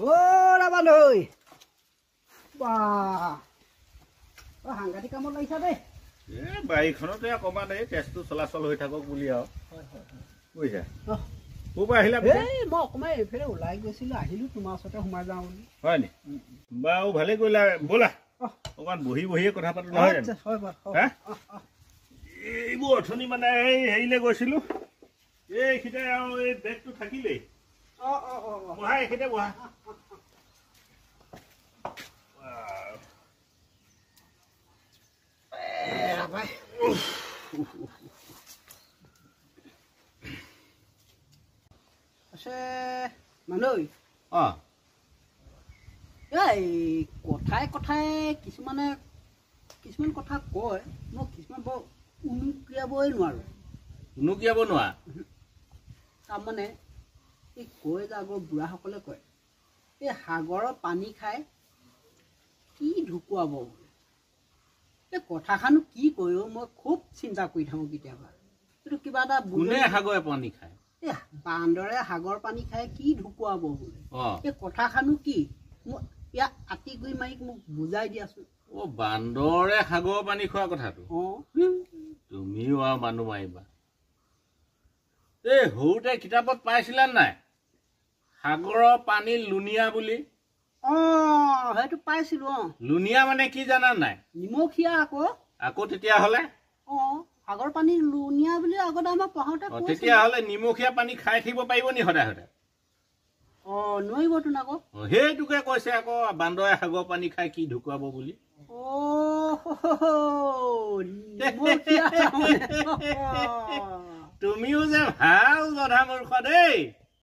Oh, Rabanoi. Bah. Oh, hangati kamu lagi siapa? Baik, kalau tu ya komando ya, tes tu salah hoi thakok buli ya. Wih ya. Oh. Bupa hilang. Mau kemana? Fira ulai gue sila, hilu tu masuk tu humar jauh ni. Hoi ni. Bau balik gue lah, bola. Oh kan bohi kau dapat tu lah. Hah? Ibu othoni mana hile gue silu. Kita yang beg tu thakile. Wahai kita wah. Apa? Ase Manoi. Ei, kothai কিছুমান কথা কয় মই কিছুমান বৰ উনুকিয়াবই নোৱাৰো উনুকিয়াব নোৱা তাৰমানে এই কয় যে আগৰ বুঢ়াসকলে কয় এই সাগৰৰ পানী খাই কি ঢুকুৱাব এই কথাখানো কি কয় মই খুব চিন্তা কৰি থাকো কেতিয়াবা কিন্তু কিবা এটা কোনে সাগৰৰ পানী খায় এই বান্দৰে সাগৰ পানী খাই কি ঢুকুৱাব বোলে এই কথাখানো কি ইয়া আতি গৈ মাইক মোক বুজাই দিয়াছোন ও বান্দৰে সাগৰ পানী খোৱা কথাটো তুমিও আৰু মানুহ মাৰিবা এই হৌতে কিতাপত পাইছিলা নাই সাগৰৰ পানী লুনিয়া বুলি সেইটো পাইছিলো লুনিয়া মানে কি জানা নাই নিমখীয়া আকৌ তেতিয়া হলে সাগৰ পানী লুনিয়া বুলি আগতে আমাক পঢ়াওঁতে তেতিয়া হলে নিমখীয়া পানী খাই থাকিব পাৰিব নি সদায় সদায় নোৱাৰিবতো আকৌ সেইটোকে কৈছে আকৌ বান্দৰে সাগৰ পানী খাই কি ঢুকুৱাব বুলি তুমিও যে ভাল গধা মূৰ্খ দেই